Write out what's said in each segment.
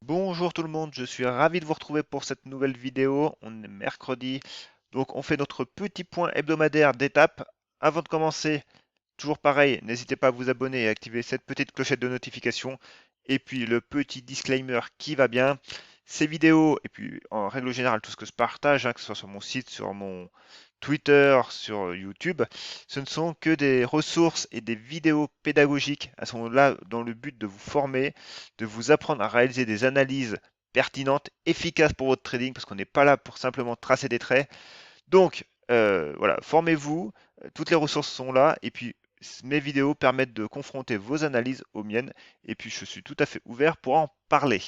Bonjour tout le monde, je suis ravi de vous retrouver pour cette nouvelle vidéo. On est mercredi, donc on fait notre petit point hebdomadaire d'étapes. Avant de commencer, toujours pareil, n'hésitez pas à vous abonner et activer cette petite clochette de notification. Et puis le petit disclaimer qui va bien. Ces vidéos, et puis en règle générale tout ce que je partage, que ce soit sur mon site, sur mon Twitter, sur YouTube, ce ne sont que des ressources et des vidéos pédagogiques. Elles sont là dans le but de vous former, de vous apprendre à réaliser des analyses pertinentes, efficaces pour votre trading, parce qu'on n'est pas là pour simplement tracer des traits. Donc, voilà, formez-vous, toutes les ressources sont là, et puis mes vidéos permettent de confronter vos analyses aux miennes, et puis je suis tout à fait ouvert pour en parler.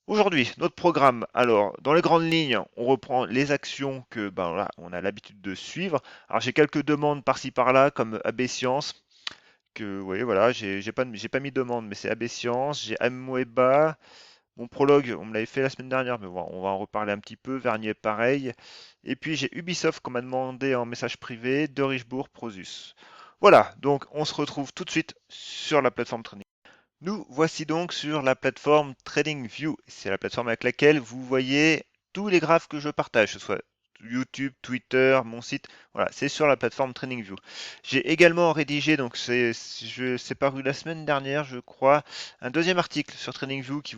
Aujourd'hui, notre programme, alors dans les grandes lignes, on reprend les actions que voilà, on a l'habitude de suivre. Alors j'ai quelques demandes par-ci par-là, comme AB Science, que oui, voilà, j'ai pas mis de demande, mais c'est AB Science, j'ai Amoeba, mon prologue, on me l'avait fait la semaine dernière, mais bon, on va en reparler un petit peu. Vernier, pareil. Et puis j'ai Ubisoft qu'on m'a demandé en message privé, de Richebourg, Prosus. Voilà, donc on se retrouve tout de suite sur la plateforme Trading. Nous voici donc sur la plateforme TradingView. C'est la plateforme avec laquelle vous voyez tous les graphes que je partage, que ce soit YouTube, Twitter, mon site. Voilà, c'est sur la plateforme TradingView. J'ai également rédigé, donc c'est paru la semaine dernière, je crois, un deuxième article sur TradingView qui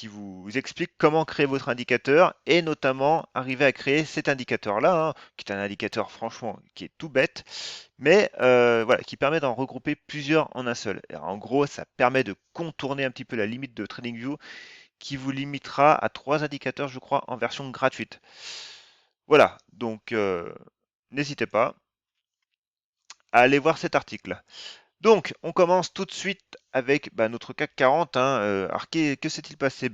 vous explique comment créer votre indicateur et notamment arriver à créer cet indicateur-là, qui est un indicateur franchement qui est tout bête, mais voilà, qui permet d'en regrouper plusieurs en un seul. Et en gros, ça permet de contourner un petit peu la limite de TradingView qui vous limitera à 3 indicateurs, je crois, en version gratuite. Voilà, donc n'hésitez pas à aller voir cet article. Donc, on commence tout de suite avec notre CAC 40. Alors, que s'est-il passé?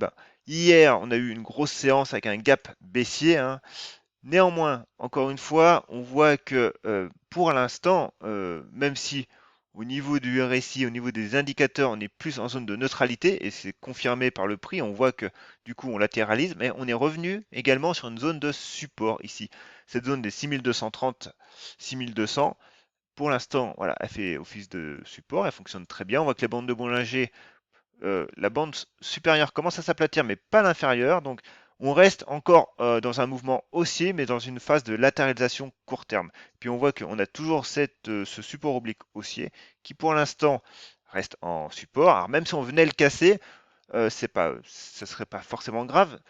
Hier, on a eu une grosse séance avec un gap baissier. Néanmoins, encore une fois, on voit que pour l'instant, même si au niveau du RSI, au niveau des indicateurs, on est plus en zone de neutralité, et c'est confirmé par le prix, on voit que du coup on latéralise, mais on est revenu également sur une zone de support ici. Cette zone des 6230, 6200, pour l'instant, voilà, elle fait office de support, elle fonctionne très bien. On voit que les bandes de Bollinger, la bande supérieure commence à s'aplatir, mais pas l'inférieure. Donc, on reste encore dans un mouvement haussier, mais dans une phase de latéralisation court terme. Puis on voit qu'on a toujours ce support oblique haussier qui, pour l'instant, reste en support. Alors, même si on venait le casser, ça serait pas forcément grave.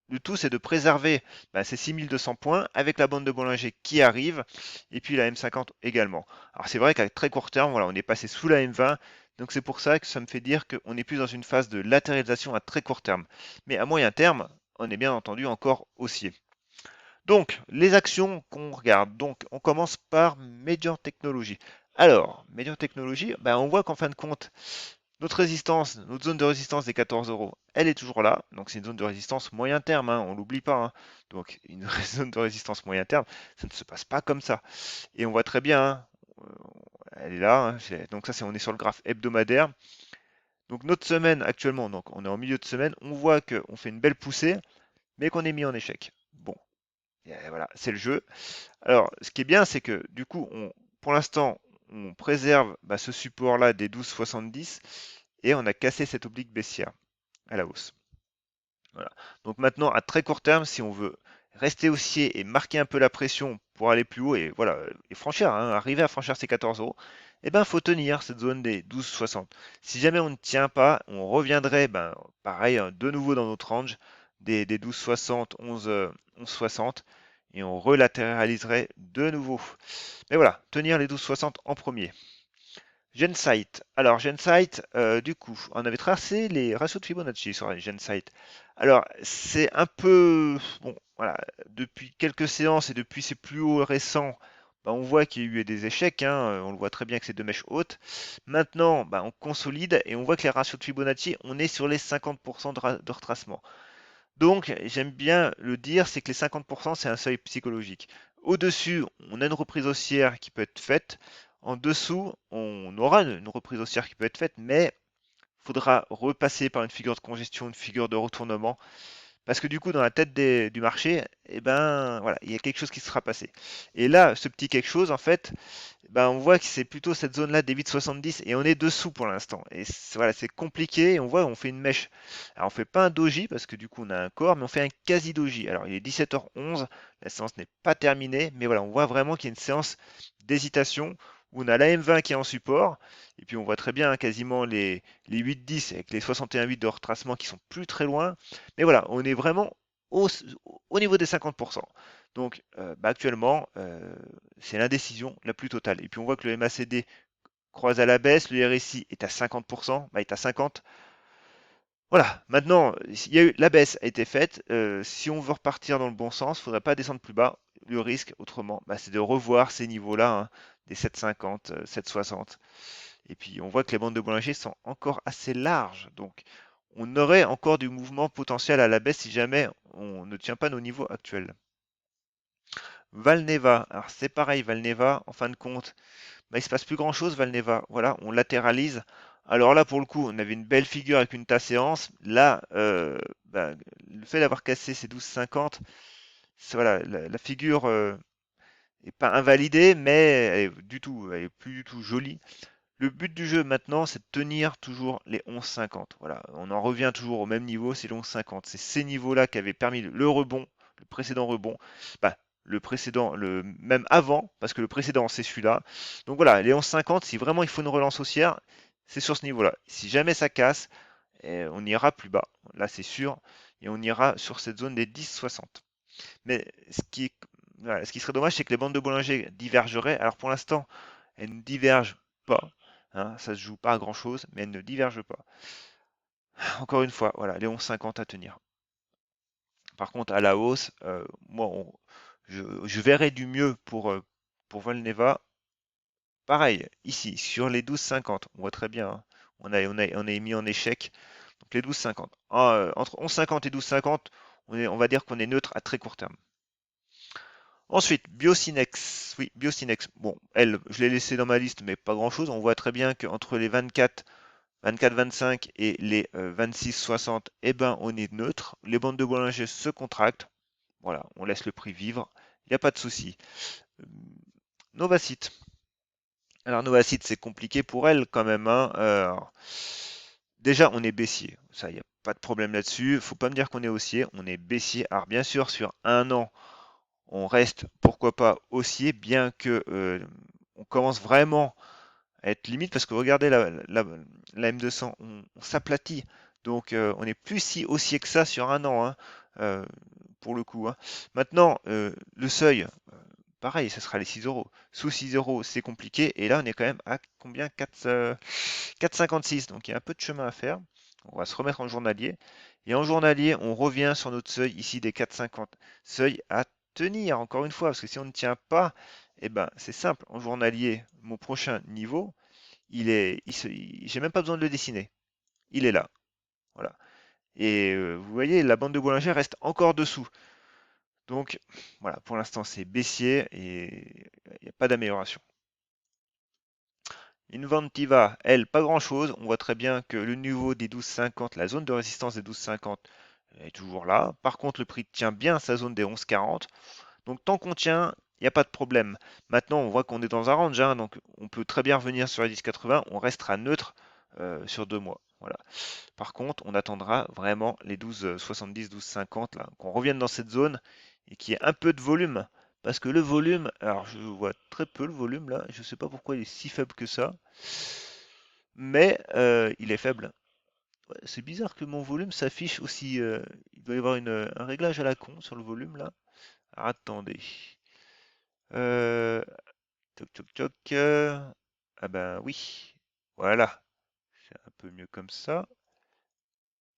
Le tout, c'est de préserver ces 6200 points avec la bande de Bollinger qui arrive et puis la M50 également. Alors c'est vrai qu'à très court terme, voilà, on est passé sous la M20, donc c'est pour ça que ça me fait dire qu'on est plus dans une phase de latéralisation à très court terme. Mais à moyen terme, on est bien entendu encore haussier. Donc, les actions qu'on regarde. Donc, on commence par Median Technology. Alors, Median Technology, on voit qu'en fin de compte, notre résistance, notre zone de résistance des 14 euros, elle est toujours là. Donc c'est une zone de résistance moyen terme, on ne l'oublie pas. Donc une zone de résistance moyen terme, ça ne se passe pas comme ça. Et on voit très bien, elle est là. Donc ça, on est sur le graphe hebdomadaire. Donc notre semaine actuellement, donc on est en milieu de semaine, on voit qu'on fait une belle poussée, mais qu'on est mis en échec. Bon, et voilà, c'est le jeu. Alors, ce qui est bien, c'est que du coup, pour l'instant, on préserve ce support-là des 12,70 et on a cassé cette oblique baissière à la hausse. Voilà. Donc maintenant, à très court terme, si on veut rester haussier et marquer un peu la pression pour aller plus haut et voilà et franchir, arriver à franchir ces 14 euros, faut tenir cette zone des 12,60. Si jamais on ne tient pas, on reviendrait pareil de nouveau dans notre range des 12,60, 11,60 et on relatéraliserait de nouveau. Mais voilà, tenir les 12,60 en premier. Gensight. Alors, Gensight, du coup, on avait tracé les ratios de Fibonacci sur Gensight. Alors, c'est un peu. Bon, voilà, depuis quelques séances et depuis ses plus hauts récents, on voit qu'il y a eu des échecs. On le voit très bien que c'est deux mèches hautes. Maintenant, on consolide et on voit que les ratios de Fibonacci, on est sur les 50% de retracement. Donc, j'aime bien le dire, c'est que les 50%, c'est un seuil psychologique. Au-dessus, on a une reprise haussière qui peut être faite. En dessous, on aura une reprise haussière qui peut être faite, mais il faudra repasser par une figure de congestion, une figure de retournement, Parce que du coup, dans la tête du marché, eh ben, voilà, il y a quelque chose qui sera passé. Et là, ce petit quelque chose, en fait, ben, on voit que c'est plutôt cette zone-là des 8,70 et on est dessous pour l'instant. Et voilà, c'est compliqué. Et on voit, on fait une mèche. Alors, on fait pas un doji parce que du coup, on a un corps, mais on fait un quasi doji. Alors, il est 17h11, la séance n'est pas terminée, mais voilà, on voit vraiment qu'il y a une séance d'hésitation où on a la M20 qui est en support. Et puis, on voit très bien hein, quasiment les 8,10 avec les 61,8 de retracement qui sont plus très loin. Mais voilà, on est vraiment au, au niveau des 50%. Donc bah, actuellement, c'est l'indécision la plus totale. Et puis on voit que le MACD croise à la baisse, le RSI est à 50%, bah, est à 50. Voilà, maintenant, il y a eu, la baisse a été faite. Si on veut repartir dans le bon sens, il ne faudrait pas descendre plus bas. Le risque, autrement, bah, c'est de revoir ces niveaux-là, hein, des 7,50, 7,60. Et puis on voit que les bandes de Bollinger sont encore assez larges. Donc on aurait encore du mouvement potentiel à la baisse si jamais on ne tient pas nos niveaux actuels. Valneva, alors c'est pareil, Valneva, en fin de compte, bah, il se passe plus grand-chose, Valneva. Voilà, on latéralise. Alors là, pour le coup, on avait une belle figure avec une tasse séance. Là, bah, le fait d'avoir cassé ces 12,50, voilà, la figure est pas invalidée, mais elle est plus du tout jolie. Le but du jeu maintenant, c'est de tenir toujours les 11,50. Voilà, on en revient toujours au même niveau, c'est les 11,50. C'est ces niveaux-là qui avaient permis le rebond, le précédent rebond. Bah, le précédent, le même avant, parce que le précédent c'est celui-là. Donc voilà, les 11,50, si vraiment il faut une relance haussière, c'est sur ce niveau-là. Si jamais ça casse, on ira plus bas. Là, c'est sûr. Et on ira sur cette zone des 10,60. Mais voilà, ce qui serait dommage, c'est que les bandes de Bollinger divergeraient. Alors pour l'instant, elles ne divergent pas. Hein, ça se joue pas à grand chose, mais elles ne divergent pas. Encore une fois, voilà, les 11,50 à tenir. Par contre, à la hausse, moi, je verrai du mieux pour Volneva. Pareil, ici, sur les 12,50, on voit très bien, hein, on est mis en échec. Donc les 12,50. Entre 11,50 et 12,50, on va dire qu'on est neutre à très court terme. Ensuite, Biocinex. Oui, Biocinex. Bon, elle, je l'ai laissée dans ma liste, mais pas grand-chose. On voit très bien qu'entre les 24-25 et les 26-60, eh ben, on est neutre. Les bandes de Bollinger se contractent. Voilà, on laisse le prix vivre. Il n'y a pas de souci. Euh, Novacite. Alors, Novacite, c'est compliqué pour elle quand même, hein. Déjà, on est baissier. Ça, il n'y a pas de problème là-dessus. Faut pas me dire qu'on est haussier. On est baissier. Alors, bien sûr, sur un an, on reste, pourquoi pas, haussier, bien que on commence vraiment à être limite, parce que regardez la M200, on s'aplatit, donc on n'est plus si haussier que ça sur un an, hein, euh, pour le coup. Hein. Maintenant, le seuil, pareil, ça sera les 6 euros. Sous 6 euros, c'est compliqué, et là, on est quand même à combien 4,56, donc il y a un peu de chemin à faire. On va se remettre en journalier. Et en journalier, on revient sur notre seuil ici des 4,50. Seuil à tenir, encore une fois, parce que si on ne tient pas, eh ben, c'est simple. En journalier, mon prochain niveau, j'ai même pas besoin de le dessiner. Il est là. Voilà. Et vous voyez, la bande de Bollinger reste encore dessous. Donc, voilà, pour l'instant, c'est baissier et il n'y a pas d'amélioration. Inventiva, elle, pas grand-chose. On voit très bien que le niveau des 12,50, la zone de résistance des 12,50 est toujours là. Par contre, le prix tient bien sa zone des 11,40. Donc tant qu'on tient, il n'y a pas de problème. Maintenant, on voit qu'on est dans un range, hein, donc on peut très bien revenir sur les 10,80. On restera neutre sur 2 mois. Voilà. Par contre, on attendra vraiment les 12,70, 12,50, là, qu'on revienne dans cette zone et qu'il y ait un peu de volume. Parce que le volume, alors je vois très peu le volume là, je ne sais pas pourquoi il est si faible que ça, mais il est faible. Ouais, c'est bizarre que mon volume s'affiche aussi. Il doit y avoir un réglage à la con sur le volume là. Alors, attendez. Euh, Toc toc toc. Ah ben oui. Voilà. C'est un peu mieux comme ça.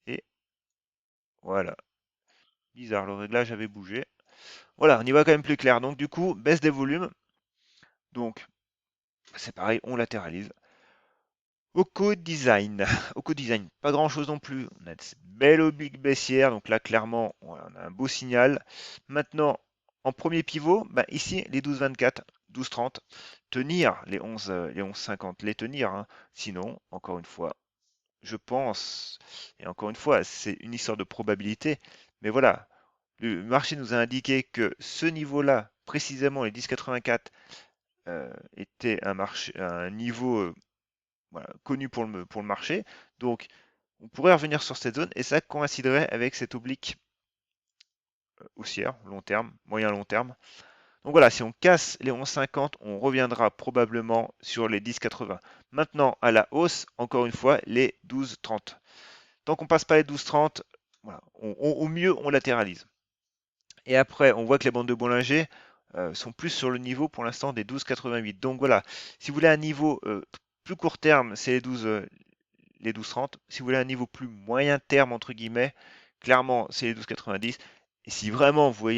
Et voilà. Bizarre, le réglage avait bougé. Voilà, on y voit quand même plus clair. Donc du coup, baisse des volumes. Donc c'est pareil, on latéralise. Oko Design. Oko Design, pas grand chose non plus. On a de belles obliques baissières. Donc là, clairement, voilà, on a un beau signal. Maintenant, en premier pivot, bah, ici, les 12,24, 12,30. Tenir les 11, les 11,50, les tenir. Hein. Sinon, encore une fois, je pense, et encore une fois, c'est une histoire de probabilité, mais voilà, le marché nous a indiqué que ce niveau-là, précisément les 10,84, était un niveau voilà, connu pour le marché. Donc, on pourrait revenir sur cette zone et ça coïnciderait avec cette oblique haussière, long terme, moyen long terme. Donc voilà, si on casse les 11,50, on reviendra probablement sur les 10,80. Maintenant, à la hausse, encore une fois, les 12,30. Tant qu'on passe pas les 12,30, voilà, au mieux, on latéralise. Et après, on voit que les bandes de Bollinger sont plus sur le niveau pour l'instant des 12,88. Donc voilà, si vous voulez un niveau plus court terme, c'est les 12,30. Si vous voulez un niveau plus moyen terme, entre guillemets, clairement, c'est les 12,90. Et si vraiment vous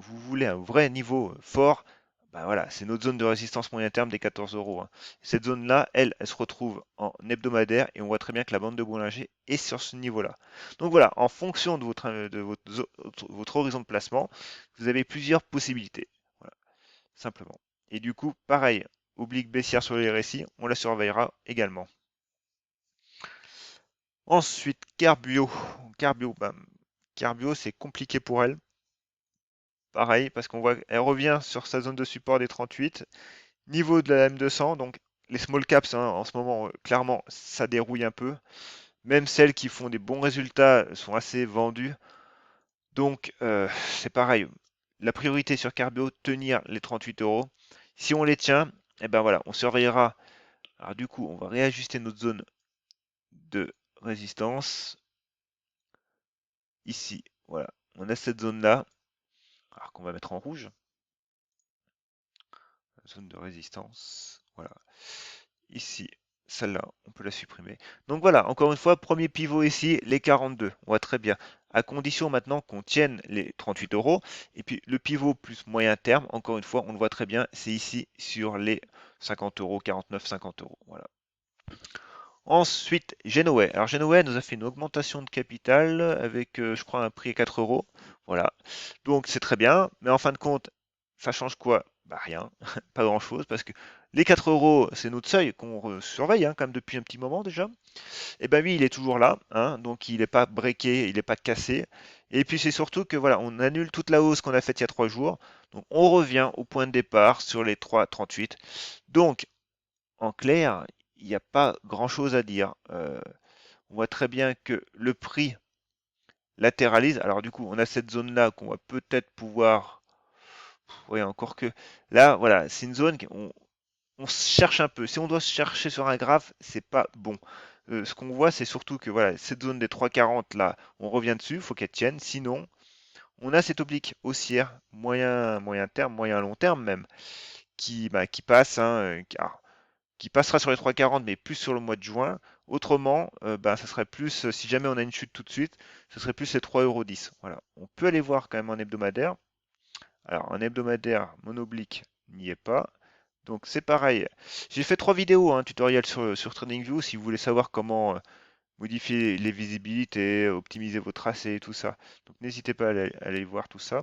voulez un vrai niveau fort, bah voilà, c'est notre zone de résistance moyen terme des 14 euros, hein. Cette zone-là, elle se retrouve en hebdomadaire et on voit très bien que la bande de Bollinger est sur ce niveau-là. Donc voilà, en fonction de votre horizon de placement, vous avez plusieurs possibilités. Voilà, simplement. Et du coup, pareil, oblique baissière sur les récits, on la surveillera également. Ensuite, Carbio. Carbio, c'est compliqué pour elle. Pareil, parce qu'on voit qu'elle revient sur sa zone de support des 38. Niveau de la M200, donc les small caps, hein, en ce moment, clairement, ça dérouille un peu. Même celles qui font des bons résultats sont assez vendues. Donc, c'est pareil. La priorité sur Carbio, tenir les 38 euros. Si on les tient, eh ben voilà, on surveillera. Alors du coup, on va réajuster notre zone de résistance. Ici, voilà, on a cette zone-là, alors qu'on va mettre en rouge, zone de résistance, voilà. Ici, celle-là, on peut la supprimer. Donc voilà, encore une fois, premier pivot ici, les 42, on voit très bien. À condition maintenant qu'on tienne les 38 euros. Et puis le pivot plus moyen terme, encore une fois, on le voit très bien, c'est ici sur les 50 euros, 49, 50 euros. Voilà. Ensuite, Genoway. Alors Genoway nous a fait une augmentation de capital avec, je crois, un prix à 4 euros. Voilà. Donc c'est très bien, mais en fin de compte, ça change quoi? Bah rien, pas grand-chose, parce que les 4 euros, c'est notre seuil qu'on surveille hein, quand même depuis un petit moment déjà. Et ben lui, il est toujours là, hein, donc il n'est pas breaké, il n'est pas cassé. Et puis c'est surtout que voilà, on annule toute la hausse qu'on a faite il y a 3 jours. Donc on revient au point de départ sur les 3,38. Donc en clair, il n'y a pas grand-chose à dire. On voit très bien que le prix latéralise. Alors du coup, on a cette zone-là qu'on va peut-être pouvoir. Oui, encore que. Là, voilà, c'est une zone on se cherche un peu. Si on doit se chercher sur un graphe, c'est pas bon. Ce qu'on voit, c'est surtout que voilà, cette zone des 3,40 là, on revient dessus, il faut qu'elle tienne. Sinon, on a cette oblique haussière, moyen terme, moyen long terme même, qui passe, hein, qui passera sur les 3,40 mais plus sur le mois de juin. Autrement, ça serait plus, si jamais on a une chute tout de suite, ce serait plus les 3,10 €. Voilà. On peut aller voir quand même en hebdomadaire. Alors, en hebdomadaire, mon oblique n'y est pas. Donc c'est pareil. J'ai fait 3 vidéos, hein, tutoriels sur TradingView si vous voulez savoir comment modifier les visibilités, optimiser vos tracés et tout ça. Donc n'hésitez pas à aller voir tout ça.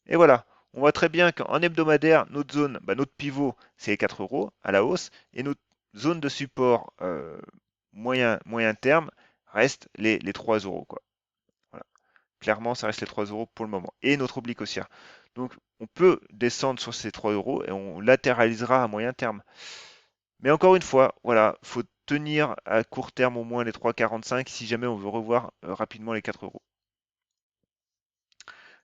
Et voilà, on voit très bien qu'en hebdomadaire, notre zone, notre pivot, c'est les 4 euros à la hausse, et notre zone de support moyen terme reste les 3 euros, quoi. Voilà. Clairement, ça reste les 3 euros pour le moment. Et notre oblique haussière. Donc, on peut descendre sur ces 3 euros et on latéralisera à moyen terme. Mais encore une fois, voilà, faut tenir à court terme au moins les 3,45 si jamais on veut revoir rapidement les 4 euros.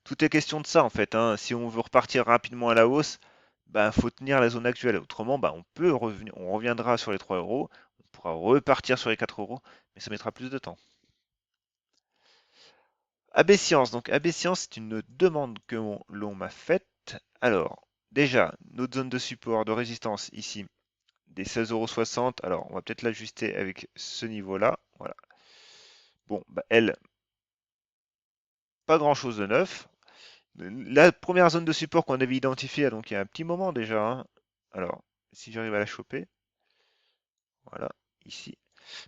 Tout est question de ça en fait, hein. Si on veut repartir rapidement à la hausse, faut tenir la zone actuelle. Autrement, on peut revenir, on reviendra sur les 3 euros, on pourra repartir sur les 4 euros, mais ça mettra plus de temps. AB Science, donc AB Science, c'est une demande que l'on m'a faite. Alors, déjà, notre zone de support, de résistance ici, des 16,60 €. Alors, on va peut-être l'ajuster avec ce niveau-là. Voilà. Bon, elle, pas grand-chose de neuf. La première zone de support qu'on avait identifiée, donc il y a un petit moment déjà, hein. Alors, si j'arrive à la choper, voilà, ici.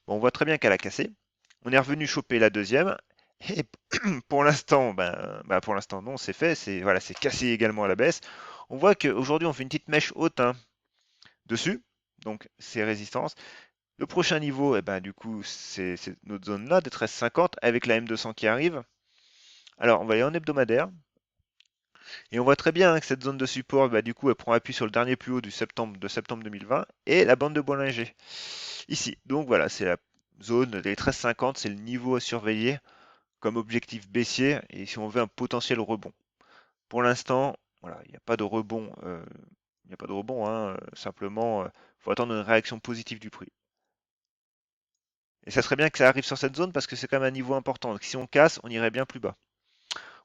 Bon, on voit très bien qu'elle a cassé. On est revenu choper la deuxième. Et pour l'instant, pour l'instant non, c'est fait. C'est voilà, c'est cassé également à la baisse. On voit qu'aujourd'hui on fait une petite mèche haute hein, dessus, donc c'est résistance. Le prochain niveau, eh ben, du coup, c'est notre zone là, des 13,50 avec la M200 qui arrive. Alors, on va aller en hebdomadaire. Et on voit très bien hein, que cette zone de support, bah, du coup, elle prend appui sur le dernier plus haut de septembre 2020 et la bande de Bollinger. Ici. Donc voilà, c'est la zone des 13,50, c'est le niveau à surveiller comme objectif baissier et si on veut un potentiel rebond. Pour l'instant, voilà, il n'y a pas de rebond. Il n'y a pas de rebond, hein, simplement, faut attendre une réaction positive du prix. Et ça serait bien que ça arrive sur cette zone parce que c'est quand même un niveau important. Donc si on casse, on irait bien plus bas.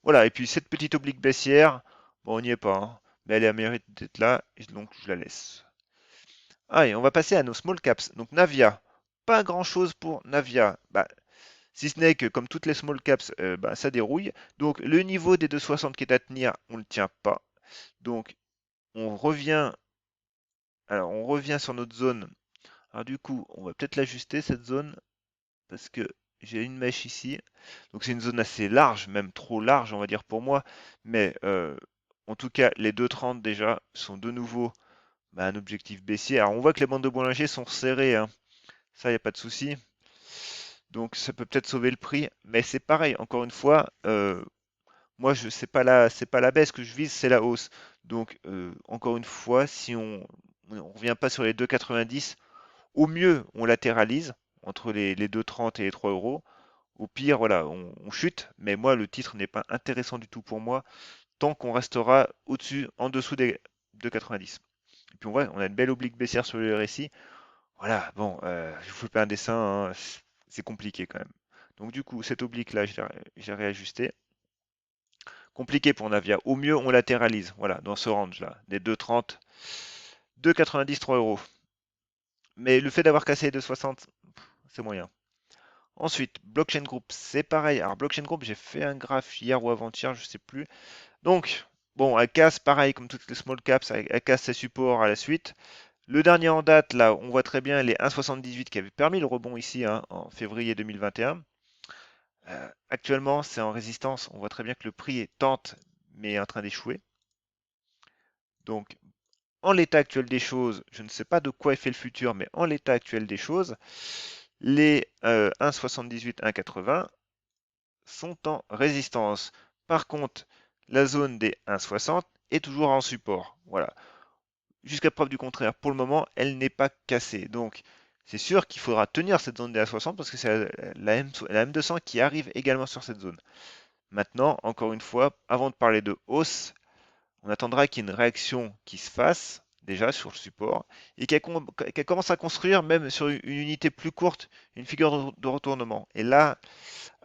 Voilà, et puis cette petite oblique baissière, bon, on n'y est pas, hein, mais elle a mérite d'être là, et donc je la laisse. Ah, et on va passer à nos small caps. Donc Navia, pas grand-chose pour Navia. Bah, si ce n'est que comme toutes les small caps, bah, ça dérouille. Donc le niveau des 2,60 qui est à tenir, on ne le tient pas. Donc on revient, alors on revient sur notre zone. Alors du coup, on va peut-être l'ajuster cette zone parce que j'ai une mèche ici. Donc c'est une zone assez large, même trop large on va dire pour moi. Mais en tout cas, les 2,30 déjà sont de nouveau bah, un objectif baissier. Alors on voit que les bandes de Bollinger sont serrées, hein. Ça, il n'y a pas de souci. Donc ça peut peut-être sauver le prix. Mais c'est pareil, encore une fois, moi je c'est pas la baisse que je vise, c'est la hausse. Donc encore une fois, si on revient pas sur les 2,90, au mieux on latéralise entre les 2,30 et les 3 euros. Au pire, voilà, on chute, mais moi, le titre n'est pas intéressant du tout pour moi tant qu'on restera au-dessus, en dessous des 2,90. Et puis on voit, on a une belle oblique baissière sur le RSI. Voilà, bon, je vous fais pas un dessin, hein, c'est compliqué quand même. Donc du coup, cette oblique-là, j'ai réajusté. Compliqué pour Navia. Au mieux, on latéralise, voilà, dans ce range-là, des 2,30, 2,90, 3 euros. Mais le fait d'avoir cassé les 2,60, c'est moyen. Ensuite, Blockchain Group, c'est pareil. Alors, Blockchain Group, j'ai fait un graphe hier ou avant-hier, je sais plus. Donc, bon, elle casse pareil comme toutes les small caps, elle casse ses supports à la suite. Le dernier en date, là, on voit très bien les 1,78 qui avaient permis le rebond ici hein, en février 2021. Actuellement, c'est en résistance. On voit très bien que le prix est tente, mais est en train d'échouer. Donc, en l'état actuel des choses, je ne sais pas de quoi est fait le futur, mais en l'état actuel des choses, les 1,78, 1,80 sont en résistance. Par contre, la zone des 1,60 est toujours en support. Voilà. Jusqu'à preuve du contraire, pour le moment, elle n'est pas cassée. Donc, c'est sûr qu'il faudra tenir cette zone des 1,60 parce que c'est la M200 qui arrive également sur cette zone. Maintenant, encore une fois, avant de parler de hausse, on attendra qu'il y ait une réaction qui se fasse déjà sur le support et qu'elle commence à construire même sur une unité plus courte, une figure de retournement. Et là,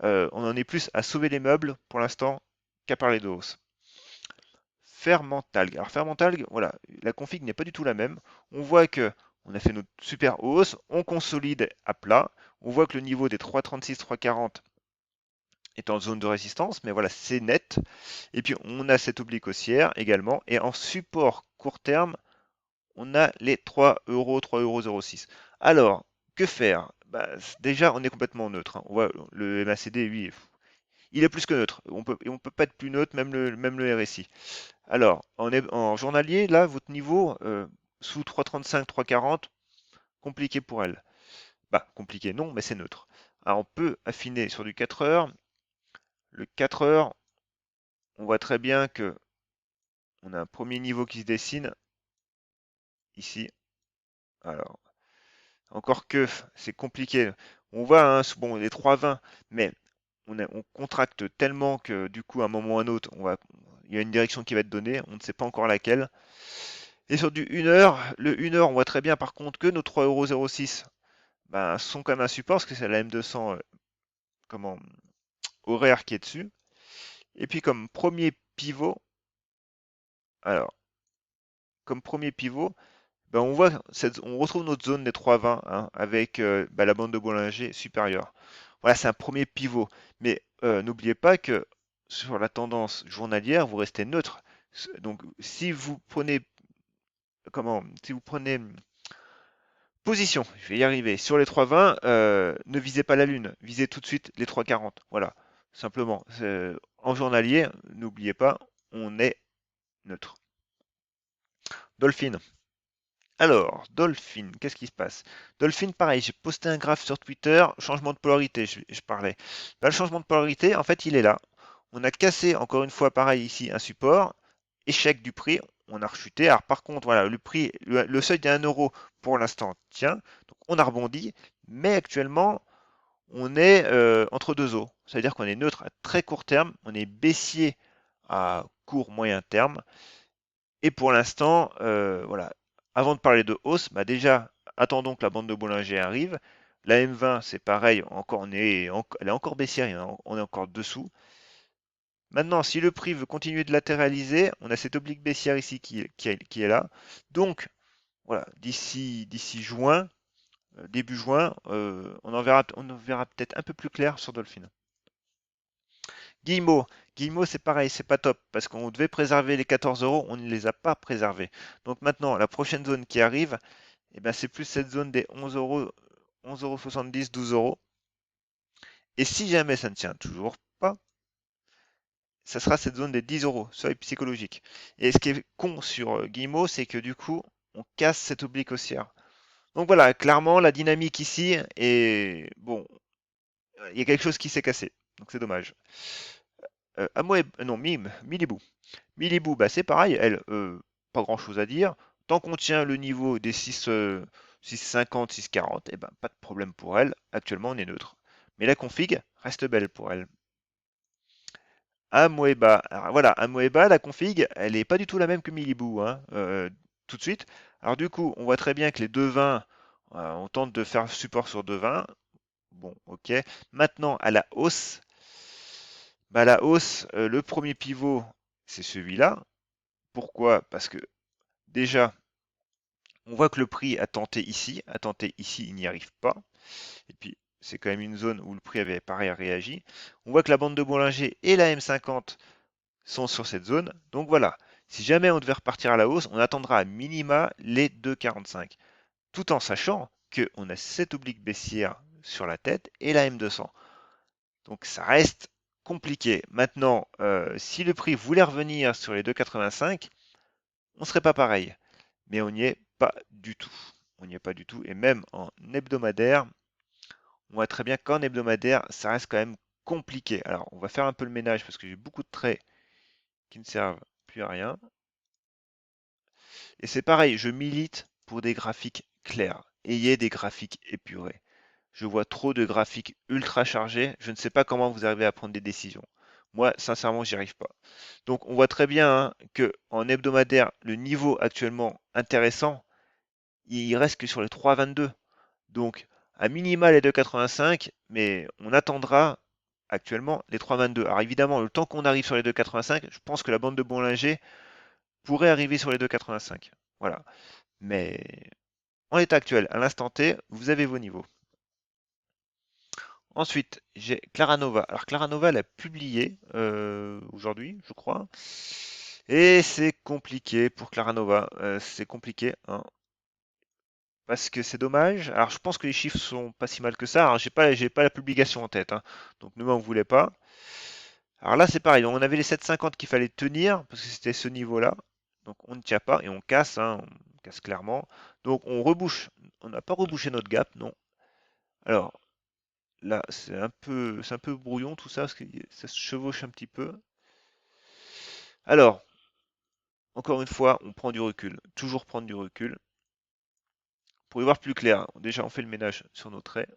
on en est plus à sauver les meubles pour l'instant qu'à parler de hausse. Fermentalg. Alors Fermentalg, voilà, la config n'est pas du tout la même. On voit que on a fait notre super hausse, on consolide à plat. On voit que le niveau des 3,36, 3,40 est en zone de résistance, mais voilà, c'est net. Et puis on a cette oblique haussière également. Et en support court terme, on a les 3 euros, 3,06 €. Alors, que faire? Bah, déjà, on est complètement neutre, hein. On voit le MACD, lui, il est plus que neutre. On peut pas être plus neutre, même le RSI. Alors, en journalier, là, votre niveau, sous 3,35, 3,40, compliqué pour elle. Bah, compliqué, non, mais c'est neutre. Alors, on peut affiner sur du 4 heures. Le 4 heures, on voit très bien que on a un premier niveau qui se dessine ici. Alors, encore que c'est compliqué. On voit, hein, bon, les 3,20, mais on contracte tellement que du coup, à un moment ou à un autre, il y a une direction qui va être donnée. On ne sait pas encore laquelle. Et sur du 1 heure, le 1 heure, on voit très bien par contre que nos 3,06 € ben, sont comme un support, parce que c'est la M200 comment, horaire qui est dessus. Et puis comme premier pivot, alors, comme premier pivot, ben, on retrouve notre zone des 3,20 hein, avec ben, la bande de Bollinger supérieure. Voilà, c'est un premier pivot. Mais n'oubliez pas que sur la tendance journalière, vous restez neutre. Donc, si vous prenez position, je vais y arriver. Sur les 3,20, ne visez pas la lune, visez tout de suite les 3,40. Voilà, simplement. En journalier, n'oubliez pas, on est neutre. Dolphin. Alors, Dolphin, qu'est-ce qui se passe? Dolphin, pareil, j'ai posté un graphe sur Twitter, changement de polarité, je parlais. Bah, le changement de polarité, en fait, il est là. On a cassé, encore une fois, pareil ici, un support, échec du prix, on a rechuté. Alors par contre, voilà, le prix, le seuil de 1 euro pour l'instant tient, donc on a rebondi, mais actuellement, on est entre deux eaux. C'est-à-dire qu'on est neutre à très court terme, on est baissier à court moyen terme. Et pour l'instant, voilà, avant de parler de hausse, bah déjà, attendons que la bande de Bollinger arrive. La M20, c'est pareil, encore, elle est encore baissière, on est encore dessous. Maintenant, si le prix veut continuer de latéraliser, on a cette oblique baissière ici qui est là. Donc, voilà, d'ici juin, début juin, on en verra peut-être un peu plus clair sur Dolphin. Guillemot, Guillemot, c'est pareil, c'est pas top, parce qu'on devait préserver les 14 euros, on ne les a pas préservés. Donc maintenant, la prochaine zone qui arrive, eh ben, c'est plus cette zone des 11 euros, 11,70 euros, 12 euros. Et si jamais ça ne tient toujours pas, ça sera cette zone des 10 euros, seuil psychologique. Et ce qui est con sur Guillemot, c'est que du coup, on casse cette oblique haussière. Donc voilà, clairement, la dynamique ici est... Bon, il y a quelque chose qui s'est cassé. Donc c'est dommage. Non, Milibou. Milibou, bah, c'est pareil, elle, pas grand-chose à dire. Tant qu'on tient le niveau des 6,50, 6,40, eh ben, pas de problème pour elle. Actuellement, on est neutre. Mais la config reste belle pour elle. Amoeba. Alors voilà, Amoeba, la config, elle n'est pas du tout la même que Milibou, hein, tout de suite. Alors du coup, on voit très bien que les 2,20, on tente de faire support sur 2,20. Bon, ok. Maintenant, à la hausse, bah, la hausse, le premier pivot, c'est celui-là. Pourquoi? Parce que déjà, on voit que le prix a tenté ici, il n'y arrive pas. Et puis, c'est quand même une zone où le prix avait pareil réagi. On voit que la bande de Bollinger et la M50 sont sur cette zone. Donc voilà, si jamais on devait repartir à la hausse, on attendra à minima les 2,45. Tout en sachant qu'on a cette oblique baissière sur la tête et la M200. Donc ça reste compliqué. Maintenant, si le prix voulait revenir sur les 2,85, on ne serait pas pareil. Mais on n'y est pas du tout. On n'y est pas du tout. Et même en hebdomadaire, on voit très bien qu'en hebdomadaire, ça reste quand même compliqué. Alors, on va faire un peu le ménage parce que j'ai beaucoup de traits qui ne servent plus à rien. Et c'est pareil, je milite pour des graphiques clairs. Ayez des graphiques épurés. Je vois trop de graphiques ultra chargés. Je ne sais pas comment vous arrivez à prendre des décisions. Moi, sincèrement, j'y arrive pas. Donc, on voit très bien hein, que en hebdomadaire, le niveau actuellement intéressant, il reste que sur les 3,22. Donc, à minima les 2,85, mais on attendra actuellement les 3,22. Alors évidemment, le temps qu'on arrive sur les 2,85, je pense que la bande de Bollinger pourrait arriver sur les 2,85. Voilà. Mais en l'état actuel, à l'instant T, vous avez vos niveaux. Ensuite, j'ai Claranova. Alors Claranova, elle a publié aujourd'hui, je crois. Et c'est compliqué pour Claranova. C'est compliqué, hein. Parce que c'est dommage. Alors, je pense que les chiffres sont pas si mal que ça. Alors, j'ai pas la publication en tête, hein. Donc, ne m'en voulez pas. Alors là, c'est pareil. On avait les 7,50 qu'il fallait tenir parce que c'était ce niveau-là. Donc, on ne tient pas et on casse, hein, on casse clairement. Donc, on rebouche. On n'a pas rebouché notre gap, non. Alors, là, c'est un peu brouillon tout ça parce que ça se chevauche un petit peu. Alors, encore une fois, on prend du recul. Toujours prendre du recul. Pour y voir plus clair, déjà, on fait le ménage sur nos traits.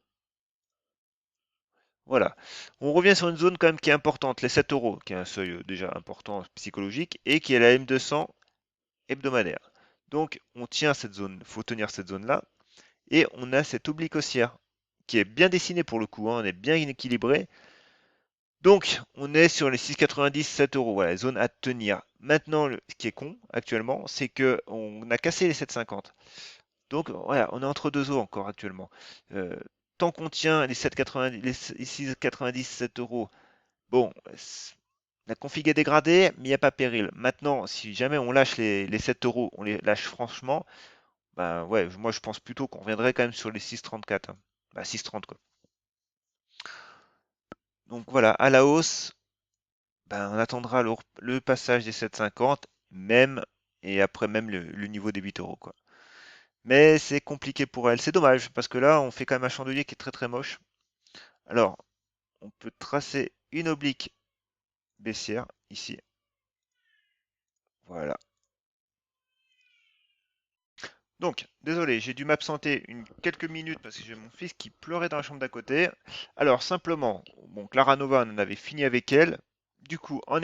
Voilà. On revient sur une zone quand même qui est importante, les 7 euros, qui est un seuil déjà important psychologique, et qui est la M200 hebdomadaire. Donc on tient cette zone, il faut tenir cette zone-là, et on a cette oblique haussière, qui est bien dessinée pour le coup, hein, on est bien équilibré. Donc on est sur les 6,90, 7 euros, voilà, zone à tenir. Maintenant, ce qui est con actuellement, c'est que on a cassé les 7,50. Donc voilà, on est entre deux eaux encore actuellement. Euh, Tant qu'on tient les 7,90, les 6,90, 7 euros, bon, la config est dégradée, mais il n'y a pas péril. Maintenant, si jamais on lâche les 7 euros, on les lâche franchement, ben ouais, moi je pense plutôt qu'on reviendrait quand même sur les 6,34, hein. Bah 6,30 quoi. Donc voilà, à la hausse, ben, on attendra le passage des 7,50, même, et après même le niveau des 8 euros quoi. Mais c'est compliqué pour elle. C'est dommage, parce que là, on fait quand même un chandelier qui est très très moche. Alors, on peut tracer une oblique baissière, ici. Voilà. Donc, désolé, j'ai dû m'absenter quelques minutes parce que j'ai mon fils qui pleurait dans la chambre d'à côté. Alors, simplement, bon, Clara Nova, on en avait fini avec elle. Du coup, en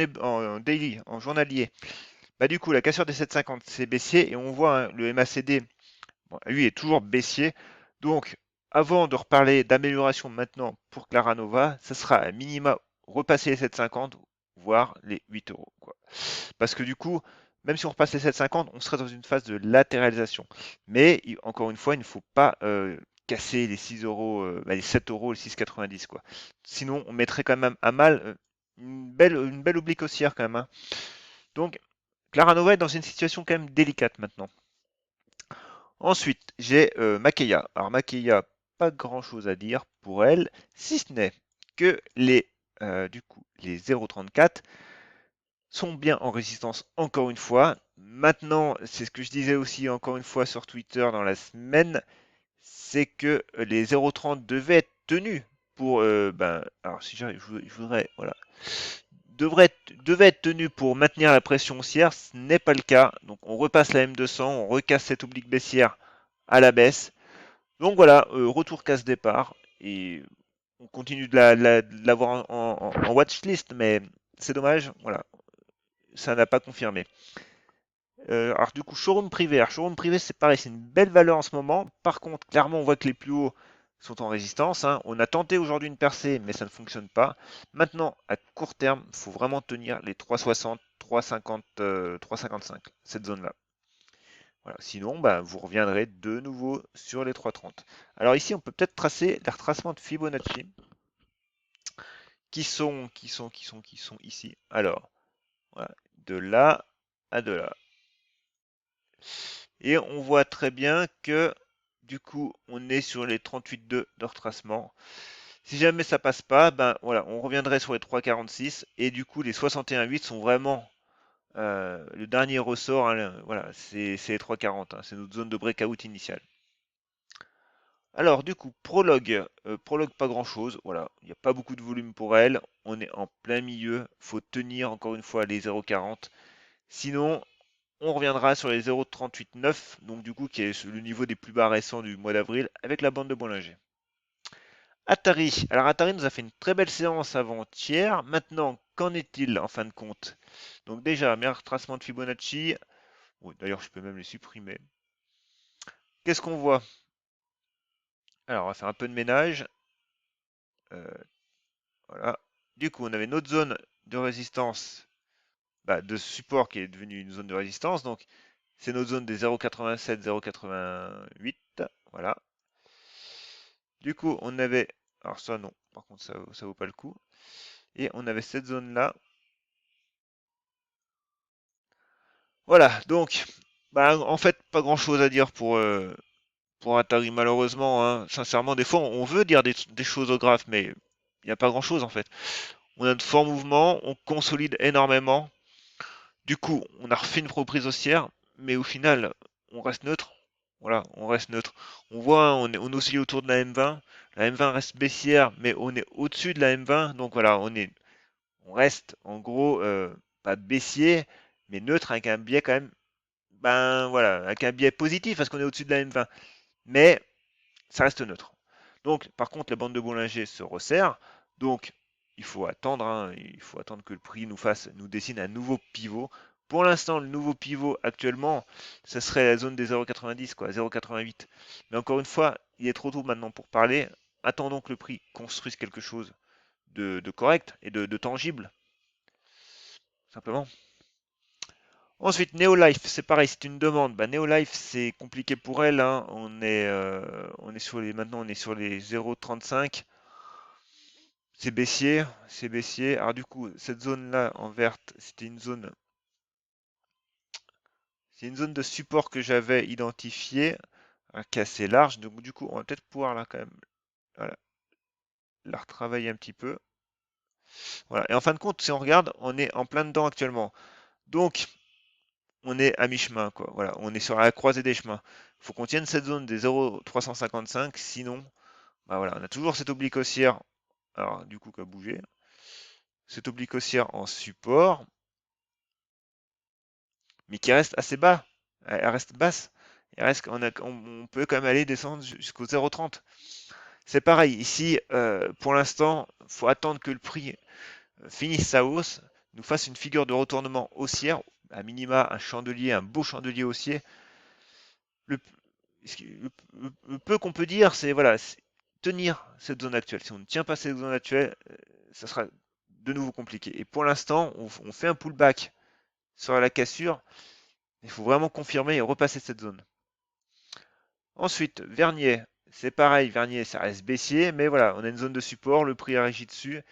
daily, en journalier, bah du coup, la cassure des 750, c'est baissier et on voit hein, le MACD, bon, lui est toujours baissier. Donc, avant de reparler d'amélioration maintenant pour Clara Nova, ça sera à minima repasser les 750, voire les 8 euros, quoi. Parce que du coup, même si on repasse les 7,50, on serait dans une phase de latéralisation. Mais encore une fois, il ne faut pas casser les 6 euros, les 7 euros, les 6,90 quoi. Sinon, on mettrait quand même à mal une belle oblique haussière quand même, hein. Donc, Clara Nova est dans une situation quand même délicate maintenant. Ensuite, j'ai Makeya. Alors Makeya, pas grand chose à dire pour elle, si ce n'est que du coup, les 0,34 sont bien en résistance encore une fois. Maintenant, c'est ce que je disais aussi encore une fois sur Twitter dans la semaine, c'est que les 0,30 devaient être tenus pour, alors si j'arrive, je voudrais, voilà, devaient être tenus pour maintenir la pression haussière, ce n'est pas le cas. Donc on repasse la M200, on recasse cette oblique baissière à la baisse. Donc voilà, retour casse-départ et on continue de l'avoir en watchlist, mais c'est dommage, voilà, ça n'a pas confirmé. Alors du coup, showroom privé. Alors showroom privé, c'est pareil, c'est une belle valeur en ce moment. Par contre, clairement, on voit que les plus hauts sont en résistance, hein. On a tenté aujourd'hui une percée, mais ça ne fonctionne pas. Maintenant, à court terme, il faut vraiment tenir les 3,60, 3,50, 3,55, cette zone-là. Voilà. Sinon, bah, vous reviendrez de nouveau sur les 3,30. Alors ici, on peut peut-être tracer les retracements de Fibonacci qui sont ici. Alors, voilà, de là à de là. Et on voit très bien que du coup on est sur les 38,2 de retracement. Si jamais ça passe pas, ben voilà, on reviendrait sur les 3,46 et du coup les 61,8 sont vraiment le dernier ressort, hein, voilà, c'est les 3,40, hein, c'est notre zone de breakout initiale. Alors du coup, prologue pas grand chose, voilà, il n'y a pas beaucoup de volume pour elle, on est en plein milieu, faut tenir encore une fois les 0,40. Sinon, on reviendra sur les 0,38,9, donc du coup qui est le niveau des plus bas récents du mois d'avril avec la bande de Bollinger. Atari. Alors Atari nous a fait une très belle séance avant-hier. Maintenant, qu'en est-il en fin de compte? Donc déjà, meilleur retracement de Fibonacci. Oui, d'ailleurs, je peux même les supprimer. Qu'est-ce qu'on voit? Alors, on va faire un peu de ménage. Euh, voilà. Du coup, on avait notre zone de résistance, de support qui est devenue une zone de résistance. Donc, c'est notre zone des 0,87, 0,88. Voilà. Du coup, on avait, alors ça non, par contre ça vaut pas le coup. Et on avait cette zone-là. Voilà, donc, en fait, pas grand-chose à dire pour Atari, malheureusement, hein. Sincèrement, des fois, on veut dire des choses au graphe, mais il n'y a pas grand-chose en fait. On a de forts mouvements, on consolide énormément. Du coup, on a refait une reprise haussière, mais au final, on reste neutre. Voilà, on reste neutre. On voit, hein, on oscille autour de la M20. La M20 reste baissière, mais on est au-dessus de la M20. Donc voilà, on reste en gros pas baissier, mais neutre avec un biais quand même, ben voilà, avec un biais positif parce qu'on est au-dessus de la M20. Mais ça reste neutre. Donc, par contre, la bande de Bollinger se resserre. Donc, il faut attendre, hein, il faut attendre que le prix nous dessine un nouveau pivot. Pour l'instant, le nouveau pivot actuellement, ce serait la zone des 0,90, quoi, 0,88. Mais encore une fois, il est trop tôt maintenant pour parler. Attendons que le prix construise quelque chose de correct et de tangible, simplement. Ensuite, Neolife, c'est pareil, c'est une demande. Neolife, c'est compliqué pour elle, hein. On est maintenant on est sur les 0,35. C'est baissier, c'est baissier. Alors du coup, cette zone-là en verte, c'est une zone de support que j'avais identifiée, hein, qui est assez large. Donc du coup, on va peut-être pouvoir là quand même, voilà, la retravailler un petit peu. Voilà. Et en fin de compte, si on regarde, on est en plein dedans actuellement. Donc, on est à mi-chemin, quoi. Voilà, on est sur la croisée des chemins. Il faut qu'on tienne cette zone des 0,355, sinon, bah voilà, on a toujours cette oblique haussière, alors du coup, qui a bougé, cette oblique haussière en support, mais qui reste assez bas. Elle reste basse. On peut quand même aller descendre jusqu'au 0,30. C'est pareil, ici, pour l'instant, il faut attendre que le prix finisse sa hausse, nous fasse une figure de retournement haussière, à minima un chandelier, un beau chandelier haussier. Le, le peu qu'on peut dire, c'est voilà, tenir cette zone actuelle. Si on ne tient pas cette zone actuelle, ça sera de nouveau compliqué. Et pour l'instant, on fait un pullback sur la cassure. Il faut vraiment confirmer et repasser cette zone. Ensuite, Vernier, c'est pareil, Vernier, ça reste baissier, mais voilà, on a une zone de support, le prix a réagi dessus,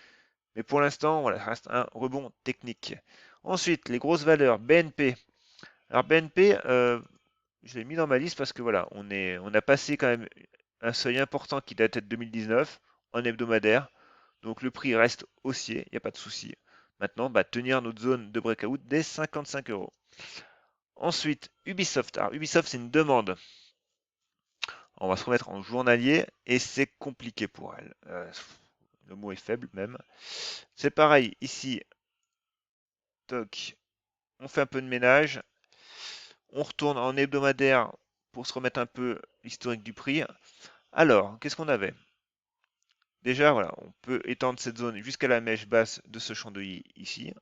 mais pour l'instant, voilà, ça reste un rebond technique. Ensuite, les grosses valeurs, BNP. Alors BNP, je l'ai mis dans ma liste parce que voilà, on a passé quand même un seuil important qui datait de 2019 en hebdomadaire, donc le prix reste haussier, il n'y a pas de souci. Maintenant, bah, tenir notre zone de breakout dès 55 euros. Ensuite, Ubisoft. Alors Ubisoft, c'est une demande. On va se remettre en journalier et c'est compliqué pour elle. Le mot est faible même. C'est pareil, ici, toc, on fait un peu de ménage. On retourne en hebdomadaire pour se remettre un peu l'historique du prix. Alors, qu'est-ce qu'on avait? Déjà, voilà, on peut étendre cette zone jusqu'à la mèche basse de ce chandelier ici.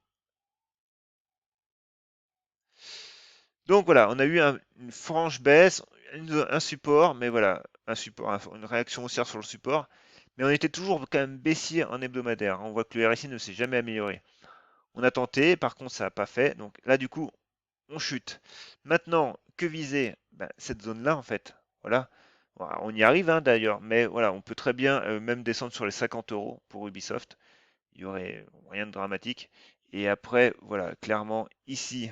Donc voilà, on a eu une franche baisse, un support, mais voilà, un support, une réaction haussière sur le support. Mais on était toujours quand même baissier en hebdomadaire. On voit que le RSI ne s'est jamais amélioré. On a tenté, par contre ça n'a pas fait. Donc là du coup, on chute. Maintenant, que viser? Ben, cette zone-là en fait. Voilà. Voilà, on y arrive hein, d'ailleurs, mais voilà, on peut très bien même descendre sur les 50 euros pour Ubisoft. Il y aurait rien de dramatique. Et après, voilà, clairement, ici,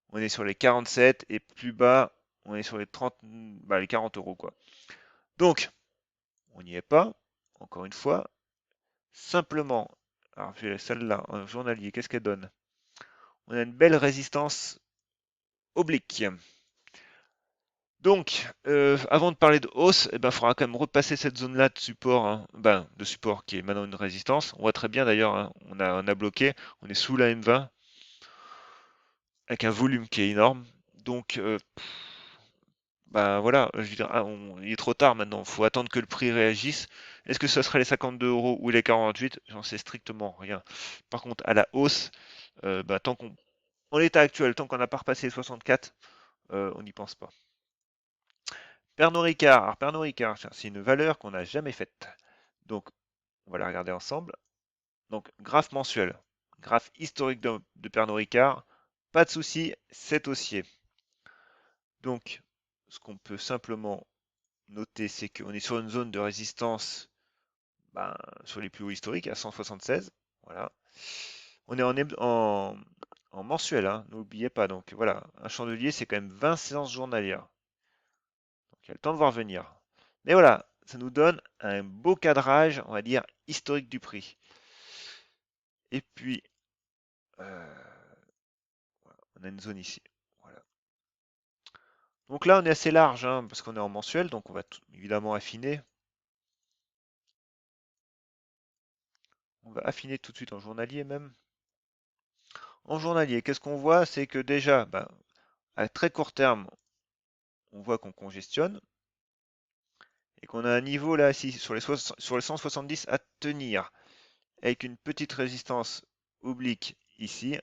on est sur les 47 et plus bas, on est sur les 30, bah, les 40 euros quoi. Donc, on n'y est pas, encore une fois. Simplement, alors celle-là, en journalier, qu'est-ce qu'elle donne? On a une belle résistance oblique. Donc, avant de parler de hausse, il faudra quand même repasser cette zone-là de support, hein, de support qui est maintenant une résistance. On voit très bien d'ailleurs, hein, on a bloqué, on est sous la M20 avec un volume qui est énorme. Donc, voilà, je veux dire, il est trop tard maintenant, il faut attendre que le prix réagisse. Est-ce que ce serait les 52 euros ou les 48? J'en sais strictement rien. Par contre, à la hausse, tant qu'on, en l'état actuel, tant qu'on n'a pas repassé les 64, on n'y pense pas. Pernod Ricard. Alors Pernod Ricard, c'est une valeur qu'on n'a jamais faite. Donc, on va la regarder ensemble. Donc, graphe mensuel, graphe historique de Pernod Ricard. Pas de souci, c'est haussier. Donc, ce qu'on peut simplement noter, c'est qu'on est sur une zone de résistance sur les plus hauts historiques à 176. Voilà. On est en mensuel, hein, n'oubliez pas. Donc voilà, un chandelier, c'est quand même 20 séances journalières. Donc il y a le temps de voir venir. Mais voilà, ça nous donne un beau cadrage, on va dire, historique du prix. Et puis, voilà, on a une zone ici. Voilà. Donc là, on est assez large, hein, parce qu'on est en mensuel, donc on va évidemment affiner. On va affiner tout de suite en journalier même. En journalier, qu'est-ce qu'on voit? C'est que déjà, à très court terme, on voit qu'on congestionne et qu'on a un niveau là, ici, sur les 170 à tenir, avec une petite résistance oblique ici.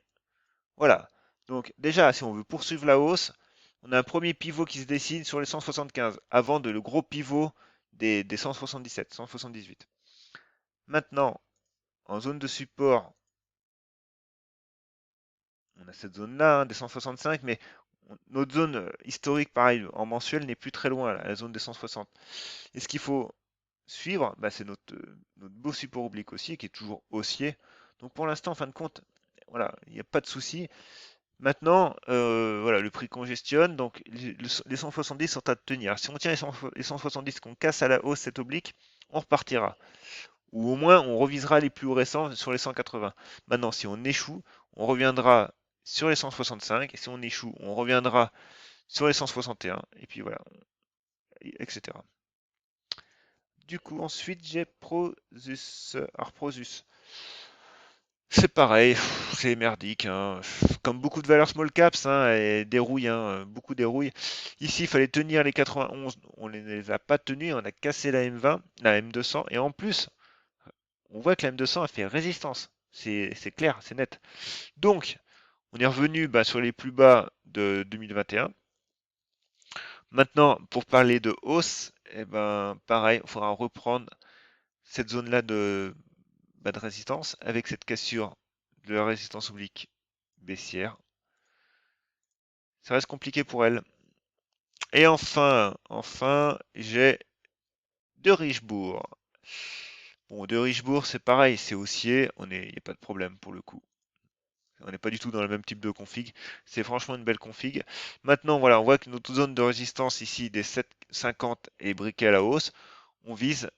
Voilà. Donc déjà, si on veut poursuivre la hausse, on a un premier pivot qui se dessine sur les 175, avant le gros pivot des 177, 178. Maintenant, en zone de support, on a cette zone-là, hein, des 165, mais notre zone historique, pareil, en mensuel, n'est plus très loin, là, la zone des 160. Et ce qu'il faut suivre, c'est notre beau support oblique aussi, qui est toujours haussier. Donc pour l'instant, en fin de compte, voilà, il n'y a pas de souci. Maintenant, voilà, le prix congestionne, donc les 170 sont à tenir. Si on tient les 170, qu'on casse à la hausse cette oblique, on repartira. Ou au moins, on revisera les plus hauts récents sur les 180. Maintenant, si on échoue, on reviendra sur les 165, et si on échoue, on reviendra sur les 161, et puis voilà, etc. Du coup, ensuite, j'ai Prosus. Alors, Prosus, c'est pareil, c'est merdique, hein. Comme beaucoup de valeurs small caps, hein, et dérouille, hein, beaucoup dérouille. Ici, il fallait tenir les 91, on ne les a pas tenus, on a cassé la M20, la M200, et en plus, on voit que la M200 a fait résistance. C'est clair, c'est net. Donc, on est revenu sur les plus bas de 2021. Maintenant, pour parler de hausse, eh ben, pareil, il faudra reprendre cette zone-là de résistance avec cette cassure de la résistance oblique baissière. Ça reste compliqué pour elle. Et enfin, j'ai de Richebourg. Bon, de Richebourg, c'est pareil, c'est haussier, il n'y a pas de problème pour le coup. On n'est pas du tout dans le même type de config. C'est franchement une belle config. Maintenant, voilà, on voit que notre zone de résistance ici des 7,50 est briquée à la hausse. On vise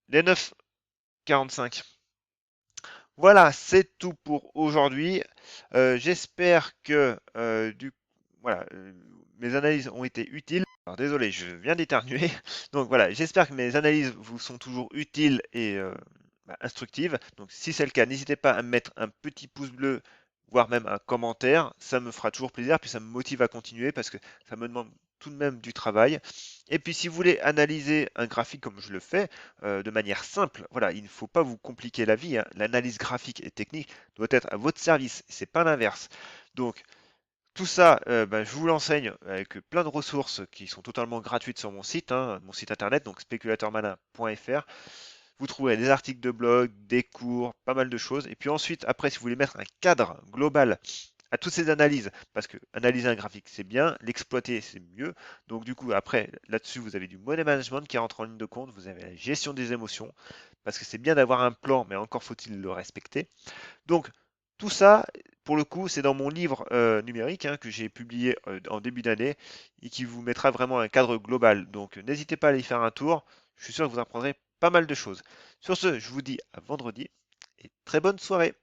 les 9,45. Voilà, c'est tout pour aujourd'hui. J'espère que voilà, mes analyses ont été utiles. Alors désolé, je viens d'éternuer. Donc voilà, j'espère que mes analyses vous sont toujours utiles et instructives. Donc si c'est le cas, n'hésitez pas à me mettre un petit pouce bleu, voire même un commentaire. Ça me fera toujours plaisir, puis ça me motive à continuer parce que ça me demande tout de même du travail. Et puis si vous voulez analyser un graphique comme je le fais, de manière simple, voilà, il ne faut pas vous compliquer la vie, hein. L'analyse graphique et technique doit être à votre service, c'est pas l'inverse. Donc tout ça, je vous l'enseigne avec plein de ressources qui sont totalement gratuites sur mon site internet, donc speculateurmalin.fr. Vous trouverez des articles de blog, des cours, pas mal de choses. Et puis ensuite, après, si vous voulez mettre un cadre global à toutes ces analyses, parce que analyser un graphique c'est bien, l'exploiter c'est mieux. Donc du coup, après, là-dessus, vous avez du money management qui rentre en ligne de compte, vous avez la gestion des émotions, parce que c'est bien d'avoir un plan, mais encore faut-il le respecter. Donc tout ça, pour le coup, c'est dans mon livre numérique, hein, que j'ai publié en début d'année et qui vous mettra vraiment un cadre global. Donc n'hésitez pas à aller y faire un tour, je suis sûr que vous apprendrez pas mal de choses. Sur ce, je vous dis à vendredi et très bonne soirée.